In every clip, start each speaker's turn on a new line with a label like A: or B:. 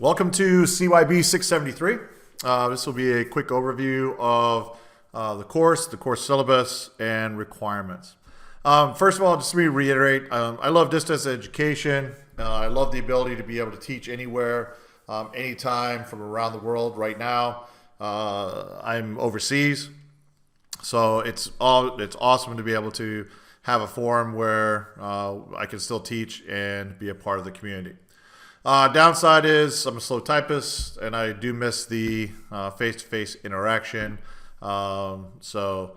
A: Welcome to CYB673. This will be a quick overview of the course syllabus, and requirements. First of all, just to reiterate, I love distance education. I love the ability to be able to teach anywhere, anytime from around the world. Right now, I'm overseas, so it's awesome to be able to have a forum where I can still teach and be a part of the community. Downside is I'm a slow typist and I do miss the face-to-face interaction. So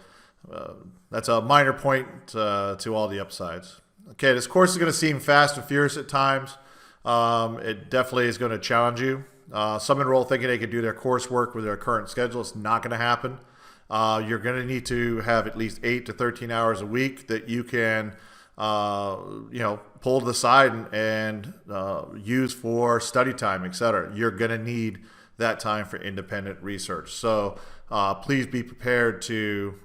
A: that's a minor point to all the upsides. Okay, this course is going to seem fast and furious at times. It definitely is going to challenge you. Some enroll thinking they could do their coursework with their current schedule. It's not going to happen. You're going to need to have at least 8 to 13 hours a week that you can pull to the side and use for study time, etc. You're going to need that time for independent research. So please be prepared to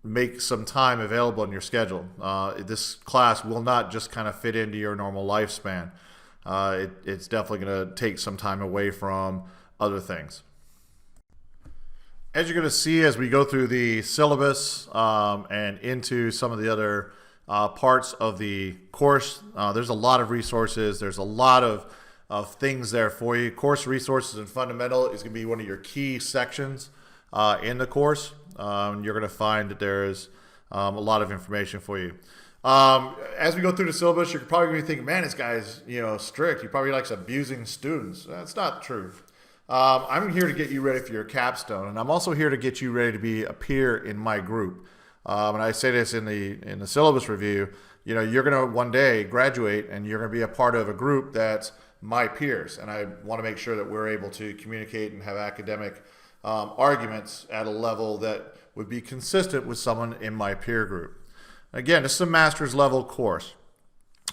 A: make some time available in your schedule. This class will not just kind of fit into your normal lifespan. It's definitely going to take some time away from other things. As you're going to see as we go through the syllabus and into some of the other parts of the course, there's a lot of resources. There's a lot of things there for you. Course resources and fundamental is going to be one of your key sections in the course. You're going to find that there's a lot of information for you. As we go through the syllabus, you're probably going to be thinking, man, this guy's strict. He probably likes abusing students. That's not the truth. I'm here to get you ready for your capstone, and I'm also here to get you ready to be a peer in my group. And I say this in the syllabus review. You're going to one day graduate, and you're going to be a part of a group that's my peers. And I want to make sure that we're able to communicate and have academic arguments at a level that would be consistent with someone in my peer group. Again, this is a master's level course,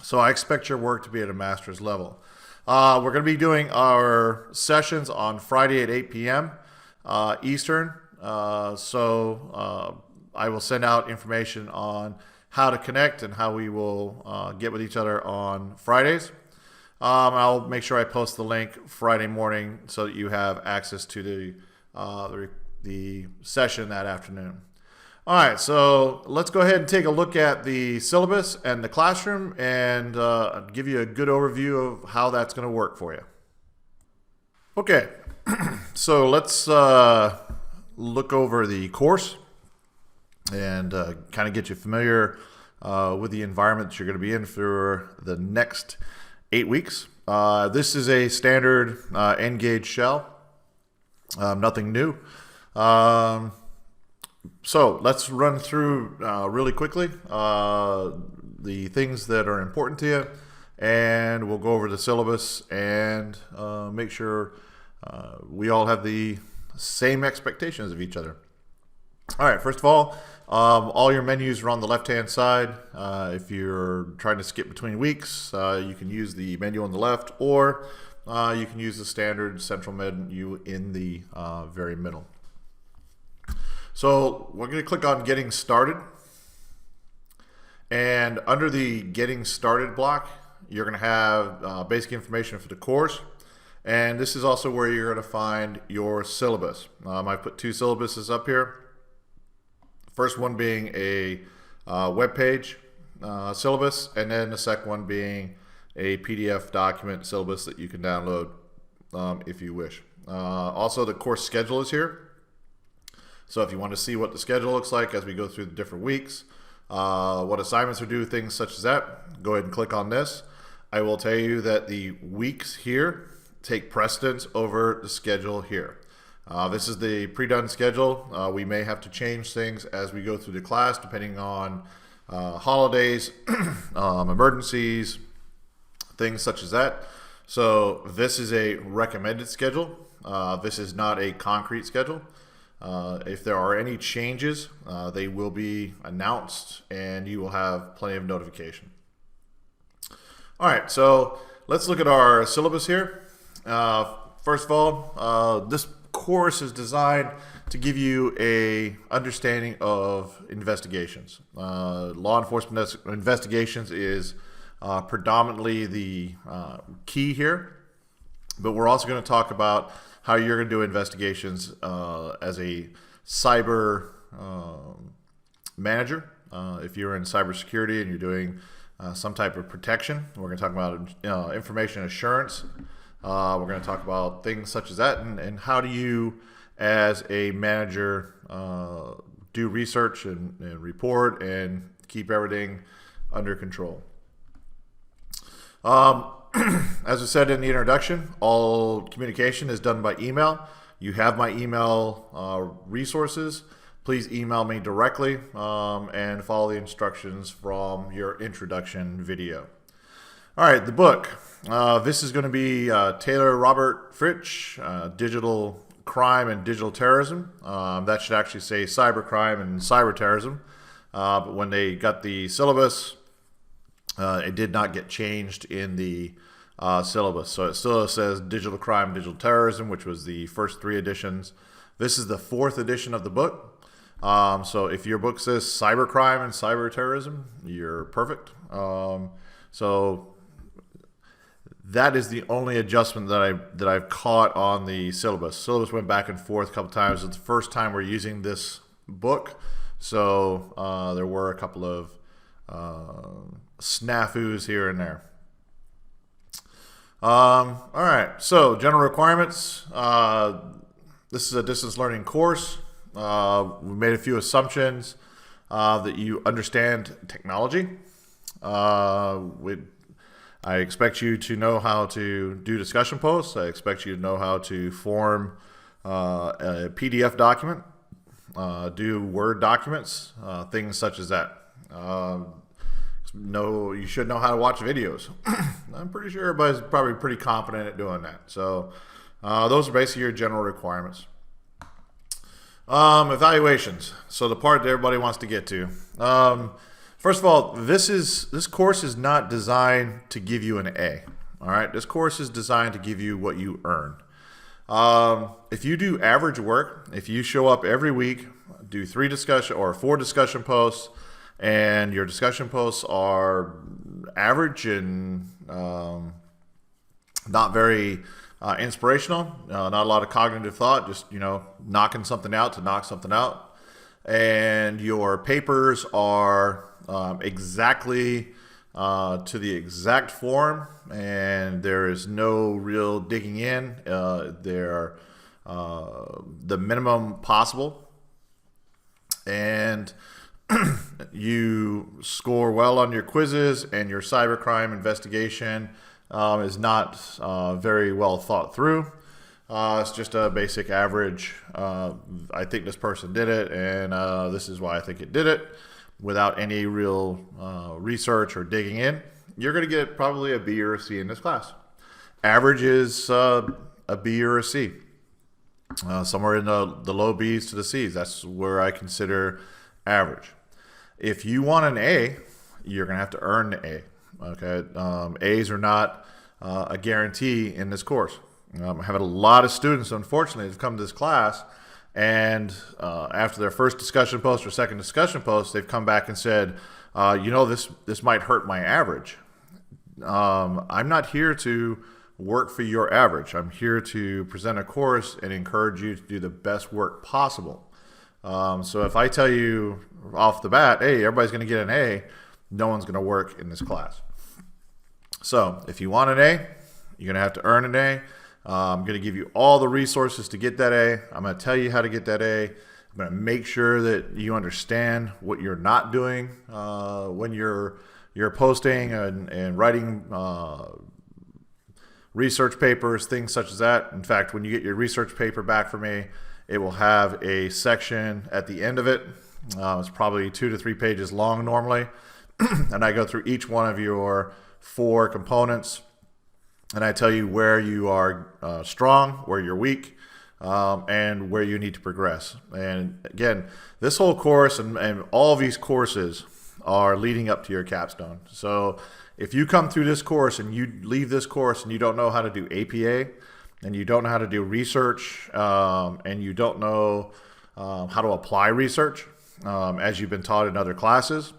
A: so I expect your work to be at a master's level. We're going to be doing our sessions on Friday at 8 p.m. Eastern. So I will send out information on how to connect and how we will get with each other on Fridays. I'll make sure I post the link Friday morning so that you have access to the session that afternoon. All right, so let's go ahead and take a look at the syllabus and the classroom and give you a good overview of how that's going to work for you. Okay, so let's look over the course and kind of get you familiar with the environment that you're going to be in for the next 8 weeks. This is a standard N-gauge shell, nothing new. So let's run through really quickly the things that are important to you, and we'll go over the syllabus and make sure we all have the same expectations of each other. All right, first of all your menus are on the left-hand side. If you're trying to skip between weeks, you can use the menu on the left, or you can use the standard central menu in the very middle. So we're going to click on Getting Started, and under the Getting Started block, you're going to have basic information for the course, and this is also where you're going to find your syllabus. I put 2 syllabuses up here. First one being a web page syllabus, and then the second one being a PDF document syllabus that you can download if you wish. Also, the course schedule is here. So if you want to see what the schedule looks like as we go through the different weeks, what assignments are due, things such as that, go ahead and click on this. I will tell you that the weeks here take precedence over the schedule here. This is the pre-done schedule. We may have to change things as we go through the class depending on holidays, emergencies, things such as that. So this is a recommended schedule. This is not a concrete schedule. If there are any changes, they will be announced and you will have plenty of notification. All right, so let's look at our syllabus here. First of all, this course is designed to give you a understanding of investigations. Law enforcement investigations is predominantly the key here. But we're also going to talk about how you're going to do investigations as a cyber manager. If you're in cybersecurity and you're doing some type of protection, we're going to talk about information assurance. We're going to talk about things such as that, and how do you, as a manager, do research and report and keep everything under control. As I said in the introduction, all communication is done by email. You have my email resources. Please email me directly and follow the instructions from your introduction video. All right, the book. This is going to be Taylor Robert Fritsch, Digital Crime and Digital Terrorism. That should actually say Cybercrime and Cyber Terrorism. But when they got the syllabus, it did not get changed in the syllabus. So it still says Digital Crime, Digital Terrorism, which was the first 3 editions. This is the 4th edition of the book. So if your book says Cybercrime and Cyber Terrorism, you're perfect. So that is the only adjustment that I've caught on the syllabus. Syllabus went back and forth a couple times. It's the first time we're using this book. So there were a couple of snafus here and there. All right, so general requirements. This is a distance learning course. We made a few assumptions that you understand technology. I expect you to know how to do discussion posts. I expect you to know how to form a PDF document, do Word documents, things such as that. You should know how to watch videos. I'm pretty sure everybody's probably pretty competent at doing that. So those are basically your general requirements. Evaluations. So the part that everybody wants to get to. First of all, this course is not designed to give you an A. All right, this course is designed to give you what you earn. If you do average work, if you show up every week, do 4 discussion posts, and your discussion posts are average and not very inspirational, not a lot of cognitive thought, just knocking something out to knock something out, and your papers are exactly to the exact form, and there is no real digging in. They're the minimum possible, and you score well on your quizzes, and your cybercrime investigation is not very well thought through. It's just a basic average. I think this person did it, and this is why I think it did it, without any real research or digging in. You're going to get probably a B or a C in this class. Average is a B or a C. Somewhere in the low B's to the C's. That's where I consider average. If you want an A, you're going to have to earn the A. Okay, A's are not a guarantee in this course. I have a lot of students, unfortunately, who've come to this class, and after their first discussion post or second discussion post, they've come back and said, this might hurt my average. I'm not here to work for your average. I'm here to present a course and encourage you to do the best work possible. So if I tell you off the bat, hey, everybody's going to get an A, no one's going to work in this class. So if you want an A, you're going to have to earn an A. I'm going to give you all the resources to get that A. I'm going to tell you how to get that A. I'm going to make sure that you understand what you're not doing when you're posting and writing research papers, things such as that. In fact, when you get your research paper back from me, it will have a section at the end of it. It's probably 2 to 3 pages long normally. And I go through each one of your 4 components, and I tell you where you are strong, where you're weak, and where you need to progress. And again, this whole course and all of these courses are leading up to your capstone. So if you come through this course and you leave this course and you don't know how to do APA, and you don't know how to do research, and you don't know how to apply research as you've been taught in other classes,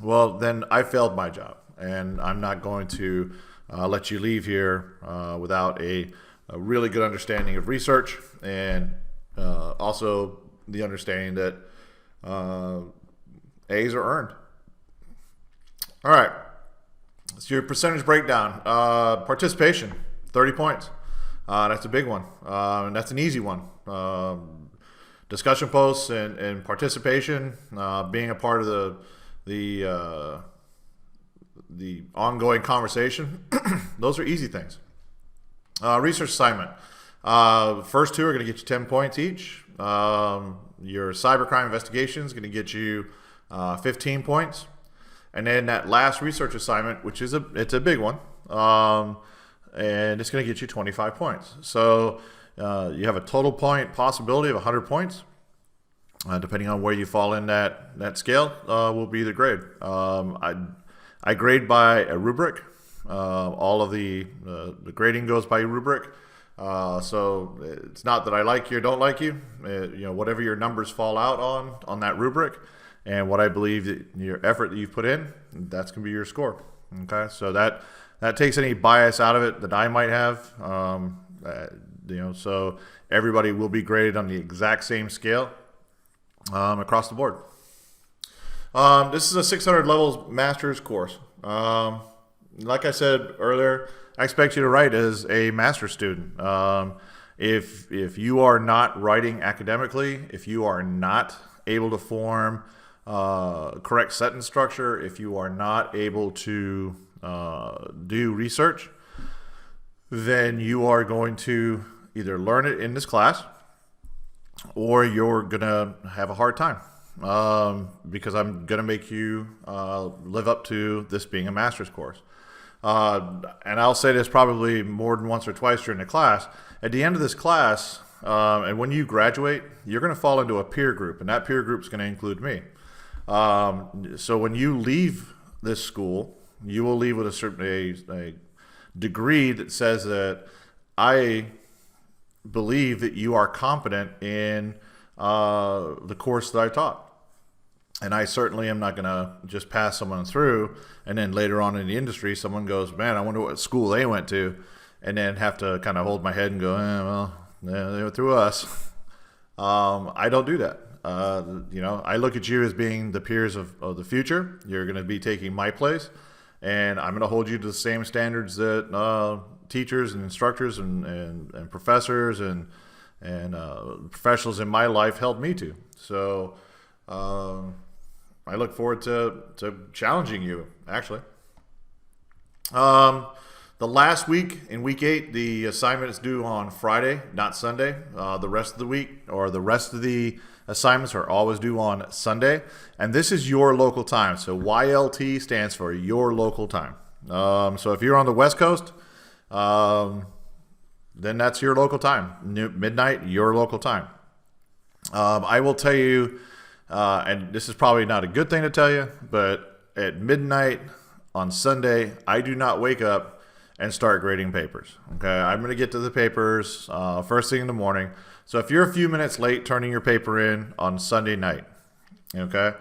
A: well, then I failed my job, and I'm not going to let you leave here without a really good understanding of research, and also the understanding that A's are earned. All right, so your percentage breakdown. Participation, 30 points. That's a big one, and that's an easy one. Discussion posts and participation, being a part of the ongoing conversation, those are easy things. Research assignment. First two are going to get you 10 points each. Your cybercrime investigation is going to get you 15 points. And then that last research assignment, which is it's a big one, and it's going to get you 25 points. So you have a total point possibility of 100 points. Depending on where you fall in that scale, will be the grade. I grade by a rubric. All of the grading goes by a rubric. So it's not that I like you or don't like you. Whatever your numbers fall out on that rubric, and what I believe that your effort that you've put in, that's going to be your score. Okay, so that takes any bias out of it that I might have. So everybody will be graded on the exact same scale across the board. This is a 600 levels master's course. Like I said earlier, I expect you to write as a master's student. If you are not writing academically, if you are not able to form correct sentence structure, if you are not able to do research, then you are going to either learn it in this class or you're going to have a hard time. Because I'm going to make you live up to this being a master's course. And I'll say this probably more than once or twice during the class. At the end of this class, and when you graduate, you're going to fall into a peer group, and that peer group is going to include me. So when you leave this school, you will leave with a degree that says that I believe that you are competent in the course that I taught. And I certainly am not going to just pass someone through and then later on in the industry someone goes, man, I wonder what school they went to, and then have to kind of hold my head and go, they went through us. I don't do that. I look at you as being the peers of the future. You're going to be taking my place, and I'm going to hold you to the same standards that teachers and instructors and professors and professionals in my life held me to. So I look forward to challenging you, actually. The last week, in week 8, the assignment is due on Friday, not Sunday. The rest of the week, or the rest of the assignments, are always due on Sunday. And this is your local time. So YLT stands for your local time. So if you're on the West Coast, then that's your local time. Midnight, your local time. I will tell you, and this is probably not a good thing to tell you, but at midnight on Sunday, I do not wake up and start grading papers. Okay, I'm going to get to the papers first thing in the morning. So if you're a few minutes late turning your paper in on Sunday night, okay,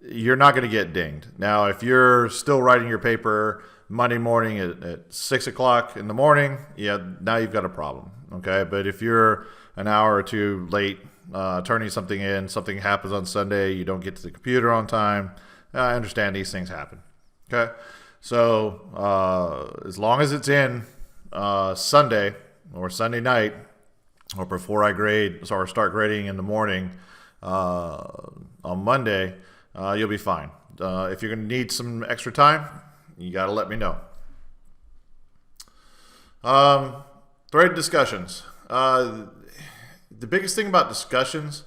A: you're not going to get dinged. Now, if you're still writing your paper Monday morning at 6 o'clock in the morning, yeah, now you've got a problem. Okay, but if you're an hour or two late turning something in, something happens on Sunday, you don't get to the computer on time, I understand these things happen. Okay, so as long as it's in Sunday or Sunday night, or before I start grading in the morning on Monday, you'll be fine. If you're going to need some extra time, you got to let me know. Thread discussions. The biggest thing about discussions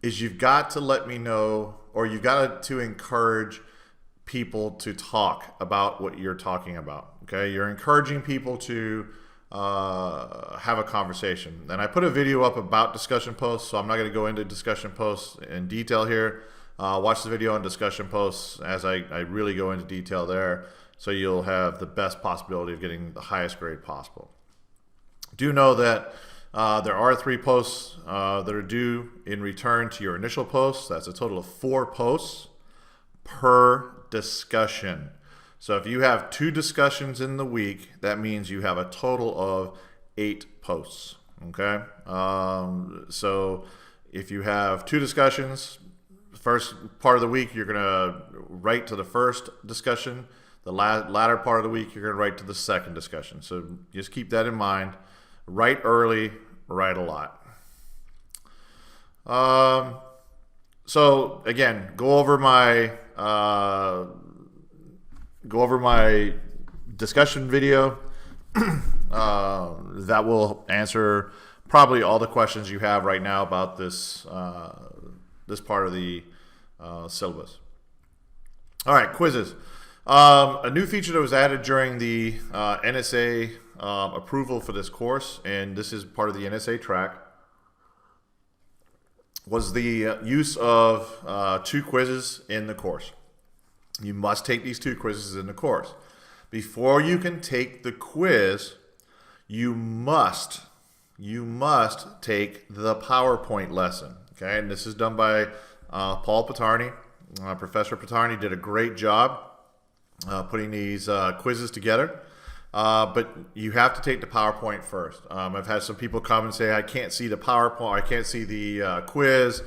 A: is you've got to let me know, or you've got to encourage people to talk about what you're talking about. Okay, you're encouraging people to have a conversation. And I put a video up about discussion posts, so I'm not going to go into discussion posts in detail here. Watch the video on discussion posts as I really go into detail there, so you'll have the best possibility of getting the highest grade possible. Do know that there are 3 posts that are due in return to your initial posts. That's a total of 4 posts per discussion. So if you have 2 discussions in the week, that means you have a total of 8 posts. Okay. So if you have 2 discussions, first part of the week, you're going to write to the first discussion. The latter part of the week, you're going to write to the second discussion. So just keep that in mind. Write early, write a lot. So again, go over my discussion video. That will answer probably all the questions you have right now about this this part of the syllabus. All right, quizzes. A new feature that was added during the NSA approval for this course, and this is part of the NSA track, was the use of 2 quizzes in the course. You must take these 2 quizzes in the course. Before you can take the quiz, you must take the PowerPoint lesson. Okay, and this is done by Paul Patarny. Professor Patarny did a great job putting these quizzes together. But you have to take the PowerPoint first. I've had some people come and say, I can't see the PowerPoint, I can't see the quiz.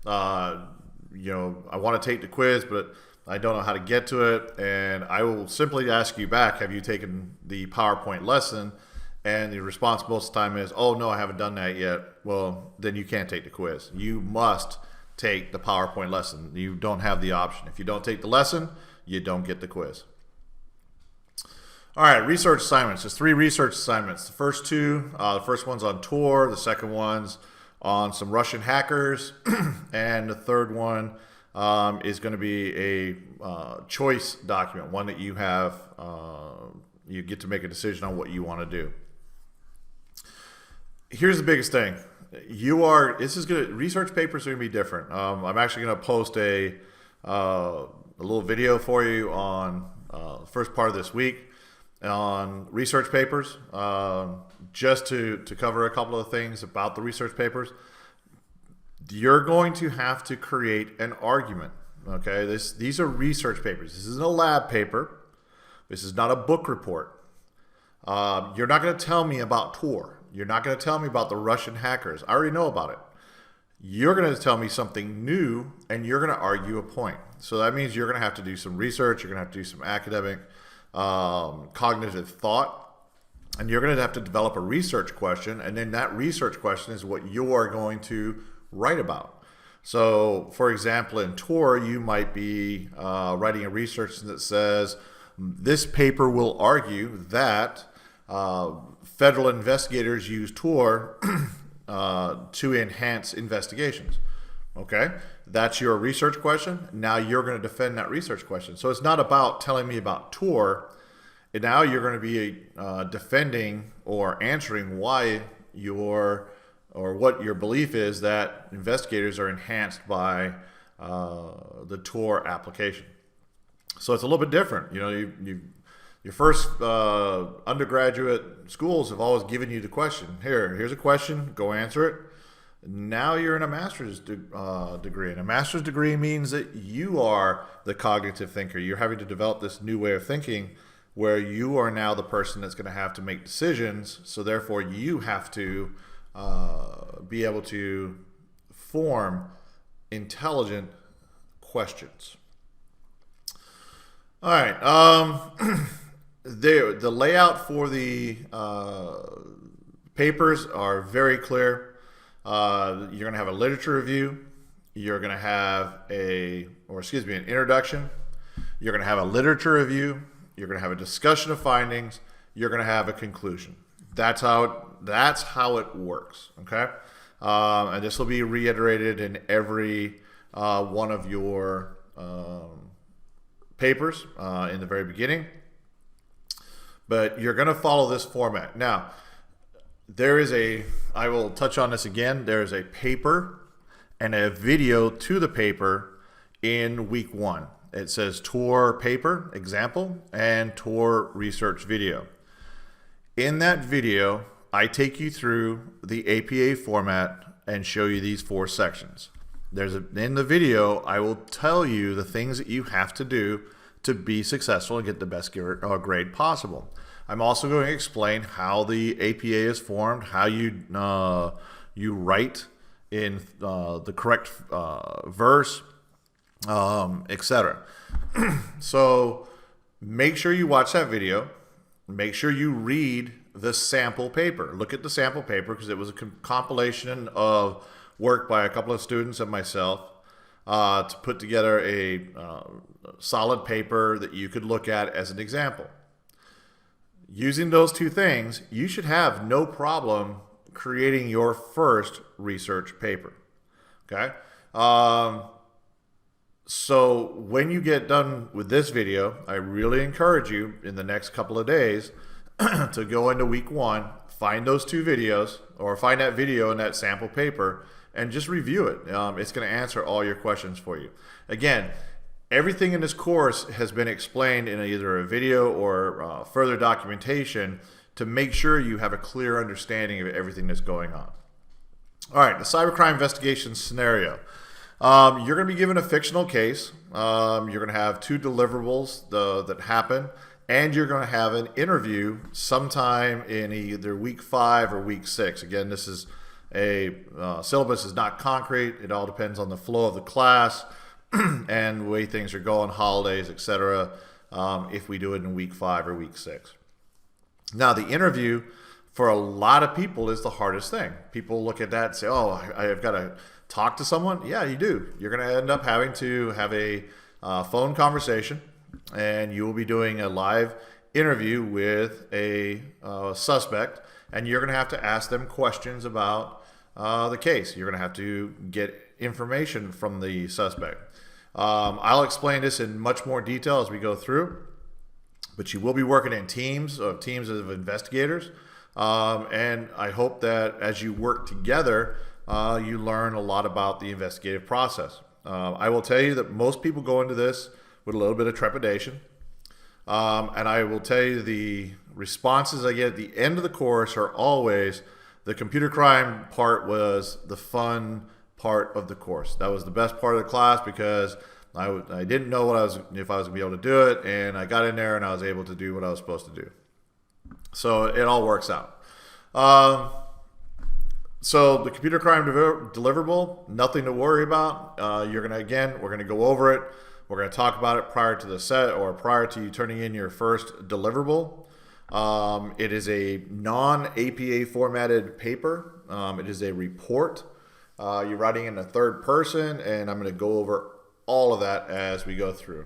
A: I want to take the quiz, but I don't know how to get to it. And I will simply ask you back, have you taken the PowerPoint lesson? And the response most of the time is, oh, no, I haven't done that yet. Well, then you can't take the quiz. You must take the PowerPoint lesson. You don't have the option. If you don't take the lesson, you don't get the quiz. All right, research assignments. There's 3 research assignments. The first 2, the first one's on Tor, the second one's on some Russian hackers, and the third one is going to be a choice document, one that you have, you get to make a decision on what you want to do. Here's the biggest thing. Research papers are going to be different. I'm actually going to post a little video for you on the first part of this week on research papers, just to cover a couple of things about the research papers. You're going to have to create an argument. Okay, these are research papers. This isn't a lab paper. This is not a book report. You're not going to tell me about Tor. You're not going to tell me about the Russian hackers. I already know about it. You're going to tell me something new, and you're going to argue a point. So that means you're going to have to do some research. You're going to have to do some academic cognitive thought, and you're going to have to develop a research question, and then that research question is what you are going to write about. So, for example, in Tor, you might be writing a research that says, this paper will argue that federal investigators use Tor to enhance investigations. Okay, that's your research question. Now you're going to defend that research question. So it's not about telling me about Tor. And now you're going to be defending or answering why what your belief is that investigators are enhanced by the Tor application. So it's a little bit different. Your first undergraduate schools have always given you the question. Here's a question, go answer it. Now you're in a master's degree. And a master's degree means that you are the cognitive thinker. You're having to develop this new way of thinking where you are now the person that's going to have to make decisions. So therefore you have to be able to form intelligent questions. All right. The layout for the papers are very clear. You're going to have a literature review. You're going to have an introduction. You're going to have a literature review. You're going to have a discussion of findings. You're going to have a conclusion. That's how it works. Okay, and this will be reiterated in every one of your papers in the very beginning. But you're going to follow this format. Now, I will touch on this again. There is a paper and a video to the paper in week 1. It says Tor paper example and Tor research video. In that video, I take you through the APA format and show you these 4 sections. In the video, I will tell you the things that you have to do to be successful and get the best grade possible. I'm also going to explain how the APA is formed, how you write in the correct verse, etc. So make sure you watch that video. Make sure you read the sample paper. Look at the sample paper because it was a compilation of work by a couple of students and myself to put together a solid paper that you could look at as an example. Using those two things, you should have no problem creating your first research paper. Okay? So when you get done with this video, I really encourage you in the next couple of days to go into week 1, find those 2 videos or find that video in that sample paper and just review it. It's going to answer all your questions for you. Again, everything in this course has been explained in either a video or further documentation to make sure you have a clear understanding of everything that's going on. All right, the cybercrime investigation scenario. You're going to be given a fictional case. You're going to have 2 deliverables that happen, and you're going to have an interview sometime in either week 5 or week 6. Again, this is a syllabus is not concrete. It all depends on the flow of the class and the way things are going, holidays, etc. If we do it in week 5 or week 6. Now, the interview for a lot of people is the hardest thing. People look at that and say, oh, I've got to talk to someone. Yeah, you do. You're going to end up having to have a phone conversation, and you will be doing a live interview with a suspect, and you're going to have to ask them questions about the case. You're going to have to get information from the suspect. I'll explain this in much more detail as we go through, but you will be working in teams of investigators, and I hope that as you work together, you learn a lot about the investigative process. I will tell you that most people go into this with a little bit of trepidation, and I will tell you the responses I get at the end of the course are always the computer crime part was the fun part of the course. That was the best part of the class because I didn't know if I was going to be able to do it, and I got in there and I was able to do what I was supposed to do. So it all works out. So the computer crime deliverable, nothing to worry about. We're going to go over it. We're going to talk about it prior to the set or prior to you turning in your first deliverable. It is a non-APA formatted paper. It is a report. You're writing in the third person, and I'm going to go over all of that as we go through.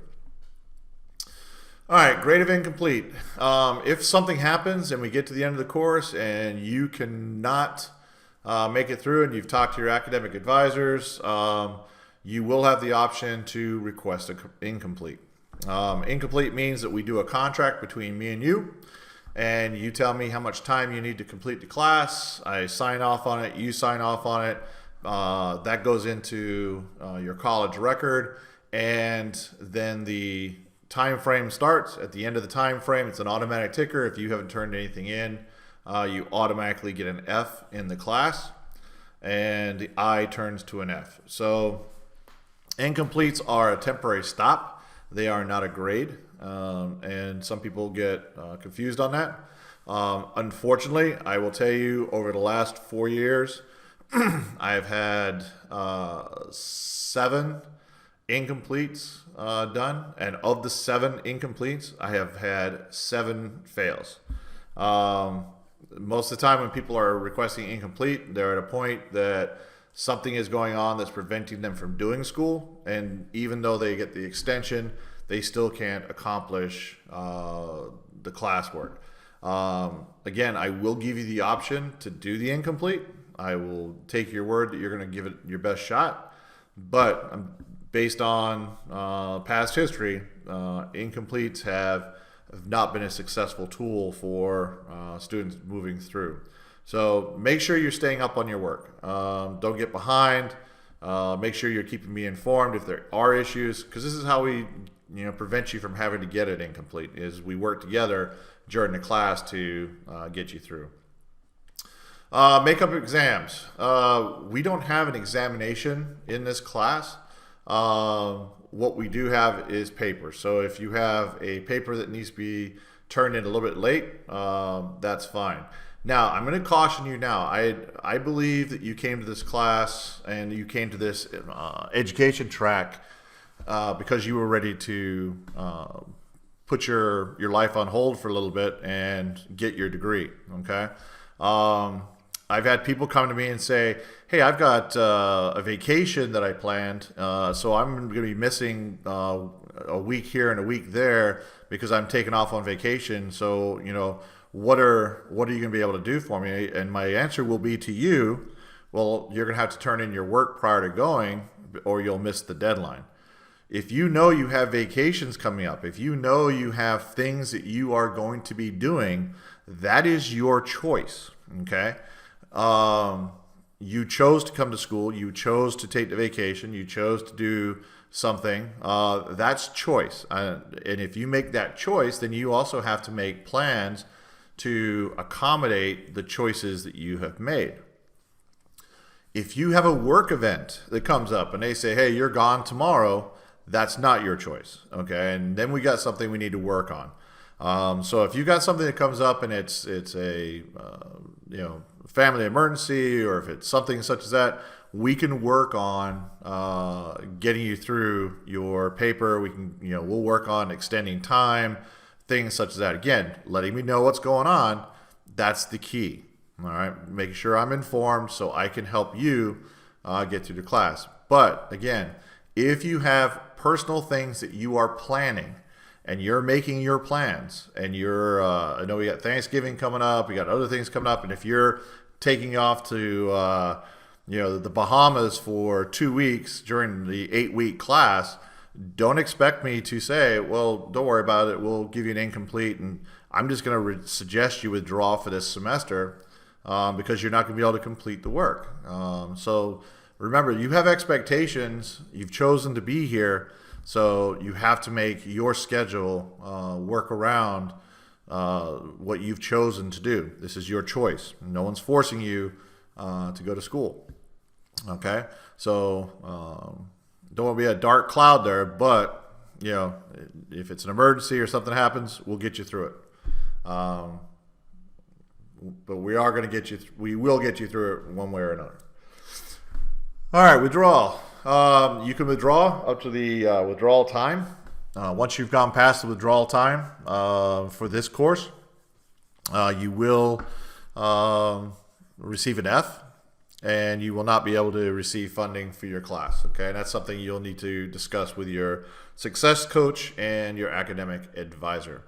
A: All right, grade of incomplete. If something happens and we get to the end of the course and you cannot make it through and you've talked to your academic advisors, you will have the option to request an incomplete. Incomplete means that we do a contract between me and you tell me how much time you need to complete the class. I sign off on it, you sign off on it. That goes into your college record, and then the time frame starts. At the end of the time frame, it's an automatic ticker. If you haven't turned anything in, you automatically get an F in the class, and the I turns to an F. So incompletes are a temporary stop. They are not a grade, and some people get confused on that. Unfortunately, I will tell you, over the last 4 years, I've had 7 incompletes done, and of the 7 incompletes, I have had 7 fails. Most of the time when people are requesting incomplete, they're at a point that something is going on that's preventing them from doing school, and even though they get the extension, they still can't accomplish the classwork. Again, I will give you the option to do the incomplete. I will take your word that you're going to give it your best shot, but based on past history, incompletes have not been a successful tool for students moving through. So make sure you're staying up on your work. Don't get behind. Make sure you're keeping me informed if there are issues, because this is how we prevent you from having to get it incomplete, is we work together during the class to get you through. Makeup exams. We don't have an examination in this class. what we do have is paper. So if you have a paper that needs to be turned in a little bit late, that's fine. Now, I'm going to caution you now. I believe that you came to this class and you came to this education track because you were ready to put your life on hold for a little bit and get your degree, okay? I've had people come to me and say, hey, I've got a vacation that I planned, so I'm going to be missing a week here and a week there because I'm taking off on vacation. So, what are you going to be able to do for me? And my answer will be to you, well, you're going to have to turn in your work prior to going or you'll miss the deadline. If you know you have vacations coming up, if you know you have things that you are going to be doing, that is your choice, okay? You chose to come to school, you chose to take the vacation, you chose to do something, that's choice. And if you make that choice, then you also have to make plans to accommodate the choices that you have made. If you have a work event that comes up and they say, hey, you're gone tomorrow, that's not your choice, okay? And then we got something we need to work on. So if you got something that comes up and it's a family emergency, or if it's something such as that, we can work on getting you through your paper. We can, we'll work on extending time, things such as that. Again, letting me know what's going on, that's the key. All right, making sure I'm informed so I can help you get through the class. But again, if you have personal things that you are planning and you're making your plans and I know we got Thanksgiving coming up, we got other things coming up, and if you're taking off to the Bahamas for 2 weeks during the 8-week class, don't expect me to say, well, don't worry about it, we'll give you an incomplete and I'm just going to suggest you withdraw for this semester because you're not going to be able to complete the work. So remember, you have expectations, you've chosen to be here, so you have to make your schedule work around what you've chosen to do. This is your choice. No one's forcing you to go to school. Okay? So don't want to be a dark cloud there, but if it's an emergency or something happens, we'll get you through it. But we are going to get you. We will get you through it one way or another. All right, withdrawal. You can withdraw up to the withdrawal time. Once you've gone past the withdrawal time for this course, you will receive an F, and you will not be able to receive funding for your class. Okay, and that's something you'll need to discuss with your success coach and your academic advisor.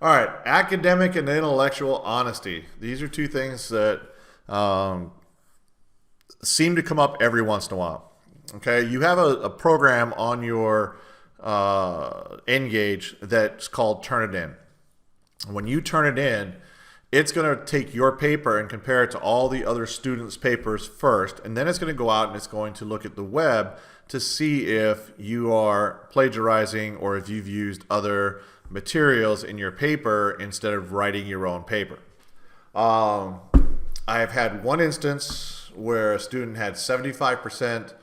A: All right, academic and intellectual honesty. These are two things that seem to come up every once in a while. Okay, you have a program on your Engage that's called Turn It In. When you turn it in, it's going to take your paper and compare it to all the other students' papers first, and then it's going to go out and it's going to look at the web to see if you are plagiarizing or if you've used other materials in your paper instead of writing your own paper. I've had one instance where a student had 75%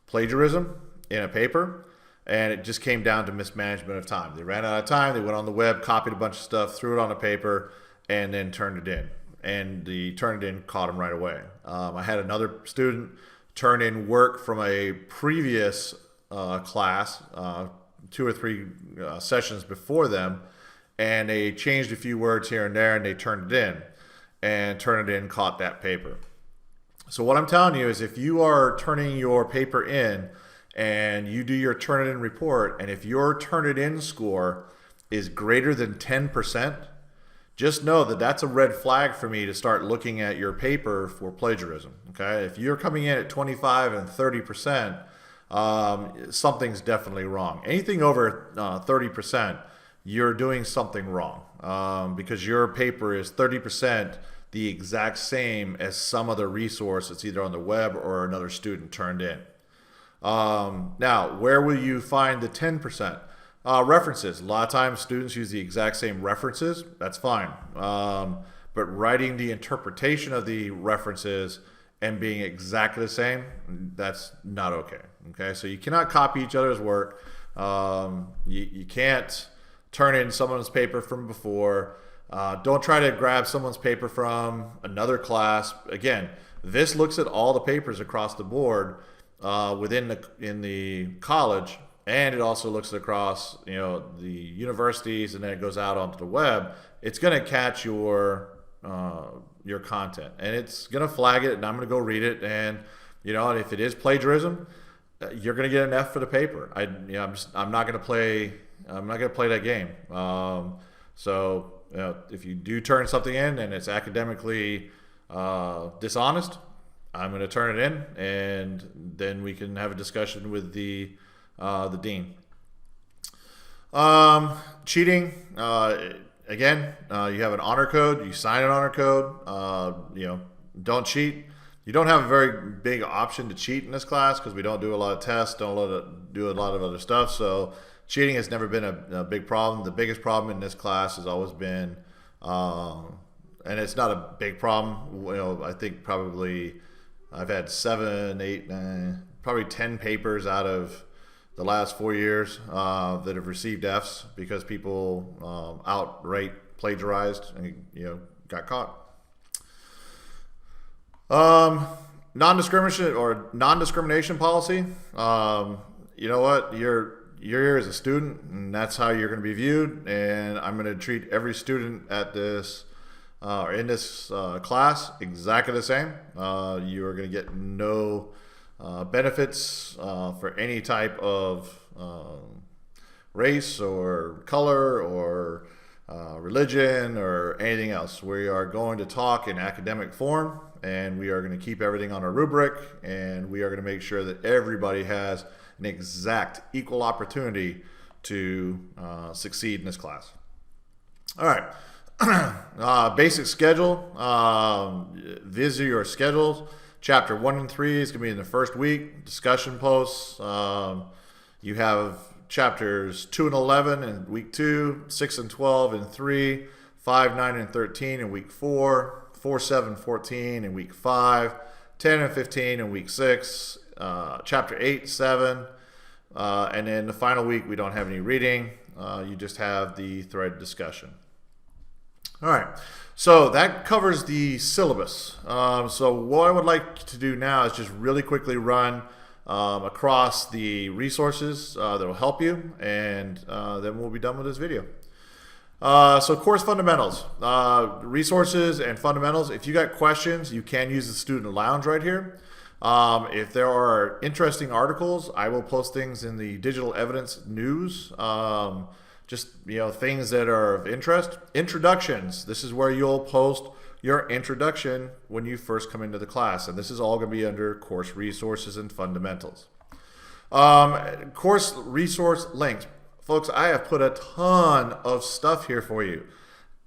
A: plagiarism in a paper, and it just came down to mismanagement of time. They ran out of time, they went on the web, copied a bunch of stuff, threw it on a paper, and then turned it in. And the turn it in caught them right away. I had another student turn in work from a previous class, 2 or 3 sessions before them, and they changed a few words here and there, and they turned it in. And Turn It In caught that paper. So what I'm telling you is, if you are turning your paper in and you do your Turn It In report, and if your Turn It In score is greater than 10%, just know that that's a red flag for me to start looking at your paper for plagiarism. Okay, if you're coming in at 25 and 30%, something's definitely wrong. Anything over 30%, you're doing something wrong, because your paper is 30% the exact same as some other resource that's either on the web or another student turned in. Now, where will you find the 10%? References. A lot of times students use the exact same references. That's fine. But writing the interpretation of the references and being exactly the same, that's not okay. Okay, so you cannot copy each other's work. You can't turn in someone's paper from before. Don't try to grab someone's paper from another class. Again, this looks at all the papers across the board in the college, and it also looks across the universities, and then it goes out onto the web. It's going to catch your content, and it's going to flag it, and I'm going to go read it, and if it is plagiarism, you're going to get an F for the paper. I'm not going to play that game. So if you do turn something in and it's academically dishonest, I'm going to turn it in, and then we can have a discussion with the dean. Cheating. Again, you have an honor code. You sign an honor code. Don't cheat. You don't have a very big option to cheat in this class because we don't do a lot of tests, don't do a lot of other stuff. So cheating has never been a big problem. The biggest problem in this class has always been, and it's not a big problem. I think probably I've had 7, 8, 9, probably 10 papers out of the last 4 years that have received Fs because people outright plagiarized and got caught. Non-discrimination policy. You know what? You're here as a student, and that's how you're going to be viewed. And I'm going to treat every student at this in this class exactly the same. You are going to get no benefits for any type of race or color or religion or anything else. We are going to talk in academic form, and we are going to keep everything on a rubric, and we are going to make sure that everybody has an exact equal opportunity to succeed in this class. All right. Basic schedule. These are your schedules. Chapter 1 and 3 is going to be in the first week. Discussion posts. You have chapters 2 and 11 in week 2, 6 and 12 in 3, 5, 9, and 13 in week 4, 4, 7, 14 in week 5, 10 and 15 in week 6, chapter 8, 7, and then the final week we don't have any reading. You just have the thread discussion. All right, so that covers the syllabus. So what I would like to do now is just really quickly run across the resources that will help you, and then we'll be done with this video. So course fundamentals, resources and fundamentals. If you got questions, you can use the student lounge right here. If there are interesting articles, I will post things in the digital evidence news. Just things that are of interest. Introductions. This is where you'll post your introduction when you first come into the class, and this is all going to be under course resources and fundamentals. Course resource links. Folks, I have put a ton of stuff here for you.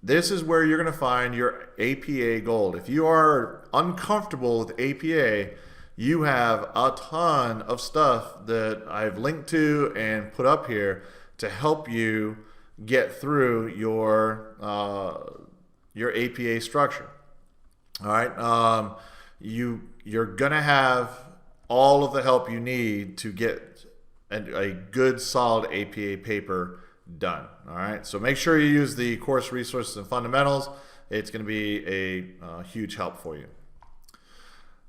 A: This is where you're going to find your APA gold. If you are uncomfortable with APA, you have a ton of stuff that I've linked to and put up here to help you get through your APA structure. All right, you're gonna have all of the help you need to get a good solid APA paper done. All right, so make sure you use the course resources and fundamentals. It's going to be a huge help for you.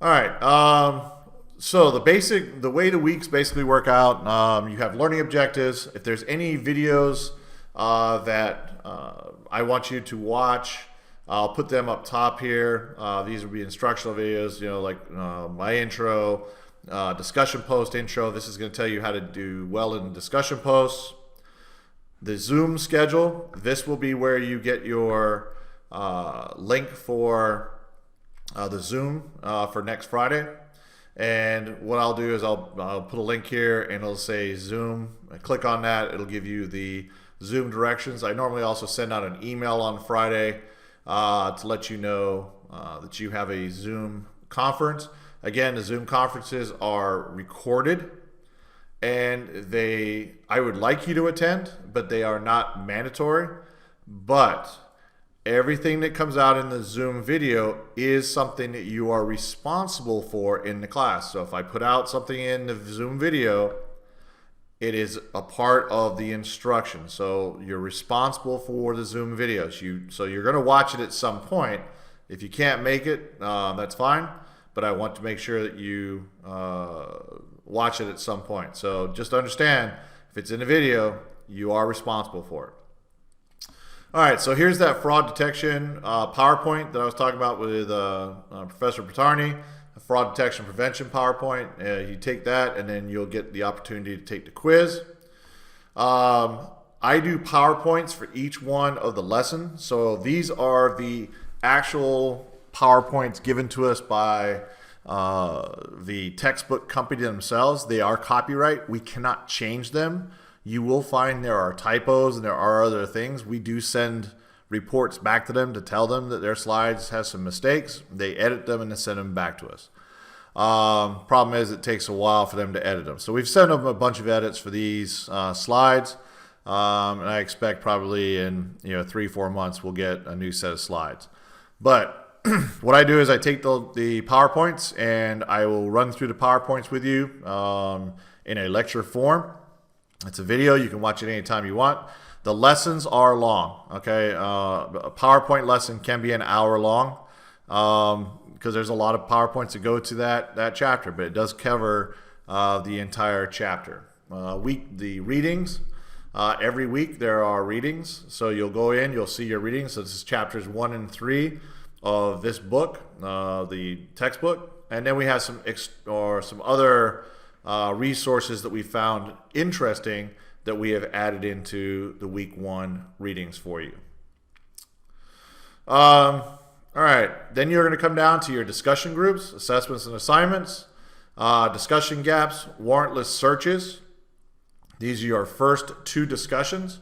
A: All right. So the way the weeks basically work out, you have learning objectives. If there's any videos that I want you to watch, I'll put them up top here. These will be instructional videos, like my intro, discussion post intro. This is going to tell you how to do well in discussion posts. The Zoom schedule, this will be where you get your link for the Zoom for next Friday. And what I'll do is I'll put a link here and it'll say Zoom. I click on that, it'll give you the Zoom directions. I normally also send out an email on Friday to let you know that you have a Zoom conference. Again, the Zoom conferences are recorded, and I would like you to attend, but they are not mandatory. But everything that comes out in the Zoom video is something that you are responsible for in the class. So if I put out something in the Zoom video, it is a part of the instruction. So you're responsible for the Zoom videos. So you're going to watch it at some point. If you can't make it, that's fine. But I want to make sure that you watch it at some point. So just understand, if it's in a video, you are responsible for it. All right, so here's that fraud detection PowerPoint that I was talking about with Professor Patarni, a fraud detection prevention PowerPoint. You take that, and then you'll get the opportunity to take the quiz. I do PowerPoints for each one of the lessons. So these are the actual PowerPoints given to us by the textbook company themselves. They are copyright. We cannot change them. You will find there are typos and there are other things. We do send reports back to them to tell them that their slides has some mistakes. They edit them and then send them back to us. Problem is, it takes a while for them to edit them. So we've sent them a bunch of edits for these slides, and I expect probably in 3-4 months we'll get a new set of slides. But what I do is I take the PowerPoints and I will run through the PowerPoints with you in a lecture form. It's a video. You can watch it anytime you want. The lessons are long. Okay, a PowerPoint lesson can be an hour long because there's a lot of PowerPoints that go to that chapter, but it does cover the entire chapter. The readings. Every week there are readings. So you'll go in, you'll see your readings. So this is chapters 1 and 3 of this book, the textbook, and then we have some other resources that we found interesting that we have added into the week 1 readings for you. All right, then you're going to come down to your discussion groups, assessments and assignments, discussion gaps, warrantless searches. These are your first 2 discussions.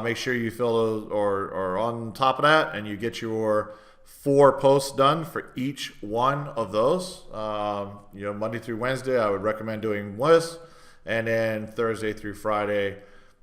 A: Make sure you fill those or on top of that, and you get your 4 posts done for each one of those. Monday through Wednesday, I would recommend doing this, and then Thursday through Friday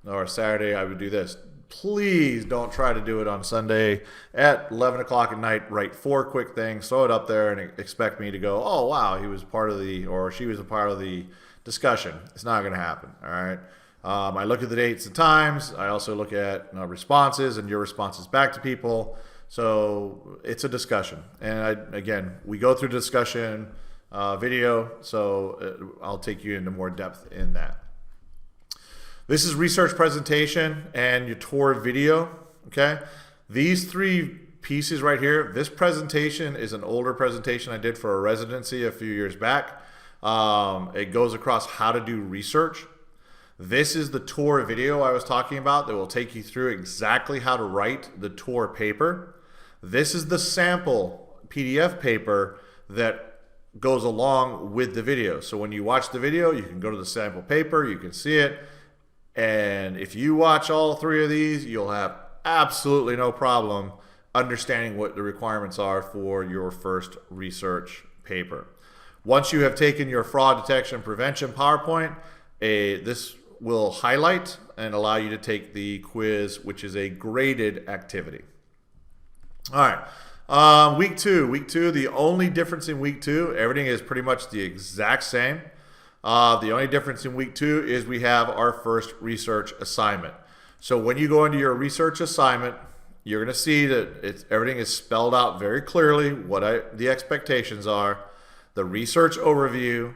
A: or Saturday, I would do this. Please don't try to do it on Sunday at 11 o'clock at night. Write 4 quick things, throw it up there, and expect me to go, oh wow, he was part of or she was a part of the discussion. It's not going to happen. All right. I look at the dates and times. I also look at responses and your responses back to people. So it's a discussion, and again, we go through the discussion video, so I'll take you into more depth in that. This is research presentation and your tour video. Okay, these 3 pieces right here. This presentation is an older presentation I did for a residency a few years back. It goes across how to do research. This is the tour video I was talking about that will take you through exactly how to write the tour paper. This is the sample PDF paper that goes along with the video. So when you watch the video, you can go to the sample paper, you can see it. And if you watch all 3 of these, you'll have absolutely no problem understanding what the requirements are for your first research paper. Once you have taken your fraud detection prevention PowerPoint, this will highlight and allow you to take the quiz, which is a graded activity. All right, week 2, the only difference in week 2, everything is pretty much the exact same. The only difference in week 2 is we have our first research assignment. So when you go into your research assignment, you're going to see that everything is spelled out very clearly, what the expectations are, the research overview,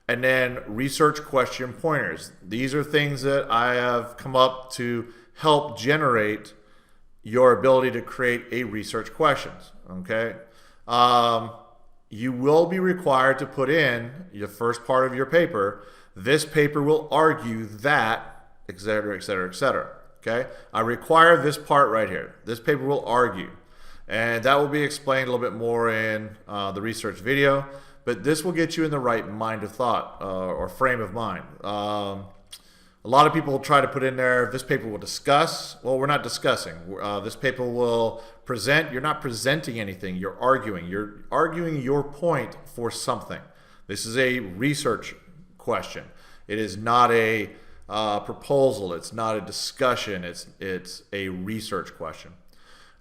A: and then research question pointers. These are things that I have come up to help generate your ability to create a research questions. Okay, you will be required to put in the first part of your paper. This paper will argue that, etc., etc., etc. Okay, I require this part right here. This paper will argue, and that will be explained a little bit more in the research video. But this will get you in the right mind of thought or frame of mind. A lot of people try to put in there, this paper will discuss. Well, we're not discussing. This paper will present. You're not presenting anything. You're arguing. You're arguing your point for something. This is a research question. It is not a proposal. It's not a discussion. It's a research question.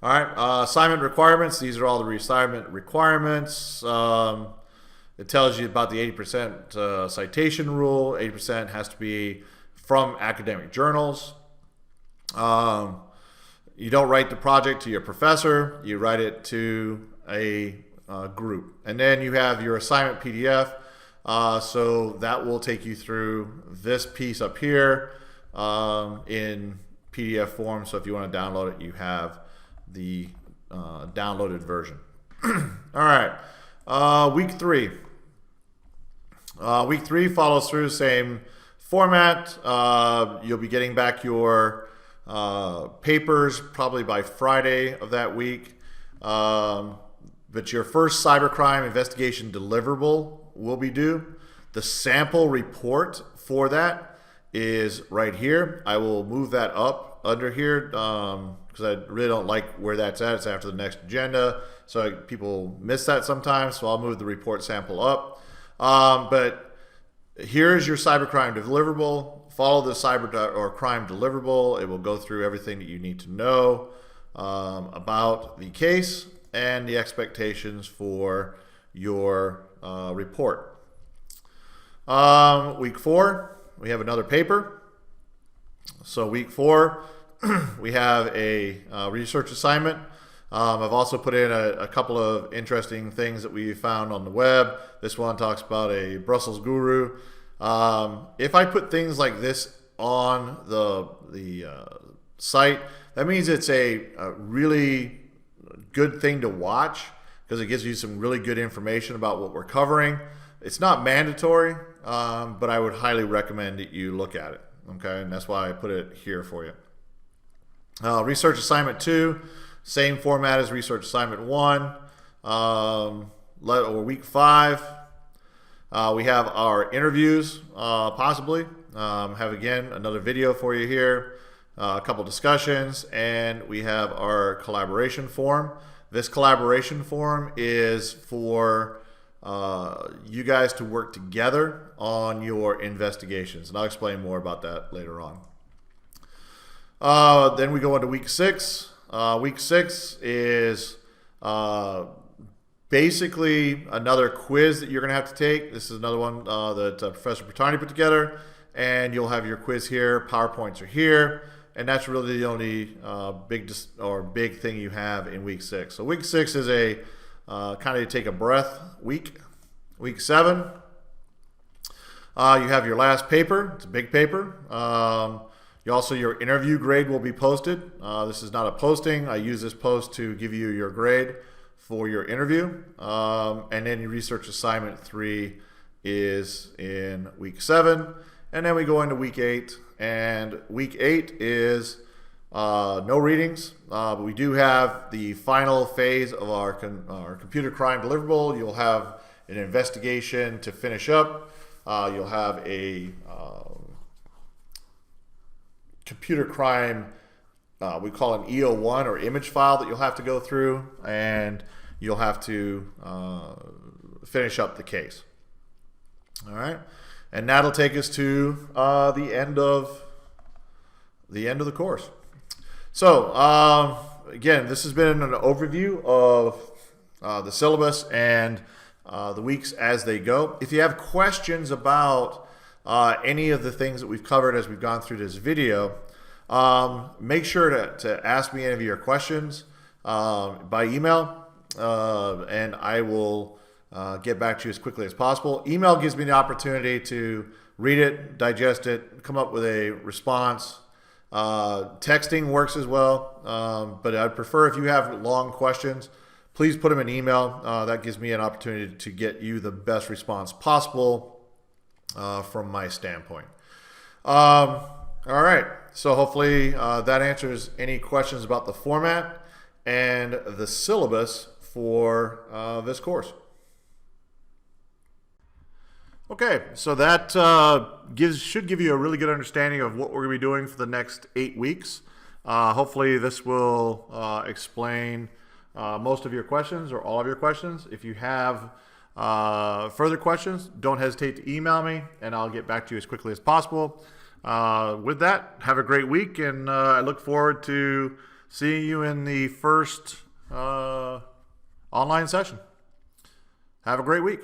A: All right, assignment requirements. These are all the assignment requirements. It tells you about the 80% citation rule. 80% has to be from academic journals. You don't write the project to your professor. You write it to a group. And then you have your assignment PDF. So that will take you through this piece up here in PDF form. So if you want to download it, you have the downloaded version. All right, week 3. Week 3 follows through the same format. You'll be getting back your papers probably by Friday of that week. But your first cybercrime investigation deliverable will be due. The sample report for that is right here. I will move that up under here because I really don't like where that's at. It's after the next agenda, so people miss that sometimes. So I'll move the report sample up. But here's your cybercrime deliverable. Follow the cyber or crime deliverable. It will go through everything that you need to know about the case and the expectations for your report. Week 4, we have another paper. So week 4, we have a research assignment. I've also put in a couple of interesting things that we found on the web. This one talks about a Brussels guru. If I put things like this on the site, that means it's a really good thing to watch because it gives you some really good information about what we're covering. It's not mandatory, but I would highly recommend that you look at it. Okay, and that's why I put it here for you. Research assignment 2, same format as research assignment 1. Or week 5, we have our interviews, possibly. Have again another video for you here, a couple discussions, and we have our collaboration form. This collaboration form is for you guys to work together on your investigations, and I'll explain more about that later on. Then we go into week 6. Week 6 is basically another quiz that you're going to have to take. This is another one that Professor Bertani put together, and you'll have your quiz here. PowerPoints are here, and that's really the only big thing you have in week 6. So week 6 is a kind of take a breath week. Week 7, you have your last paper. It's a big paper. Your interview grade will be posted. This is not a posting. I use this post to give you your grade for your interview. And then your research assignment 3 is in week 7. And then we go into week 8. And week 8 is no readings. But we do have the final phase of our computer crime deliverable. You'll have an investigation to finish up. You'll have a computer crime, we call an EO1 or image file that you'll have to go through, and you'll have to finish up the case. All right, and that'll take us to the end of the course. So again, this has been an overview of the syllabus and the weeks as they go. If you have questions about any of the things that we've covered as we've gone through this video, make sure to ask me any of your questions by email, and I will get back to you as quickly as possible. Email gives me the opportunity to read it, digest it, come up with a response. Texting works as well, but I'd prefer if you have long questions, please put them in email. That gives me an opportunity to get you the best response possible from my standpoint. All right, so hopefully that answers any questions about the format and the syllabus for this course. Okay, so that should give you a really good understanding of what we're going to be doing for the next 8 weeks. Hopefully this will explain most of your questions or all of your questions. If you have further questions, don't hesitate to email me, and I'll get back to you as quickly as possible. With that, have a great week, and I look forward to see you in the first online session. Have a great week.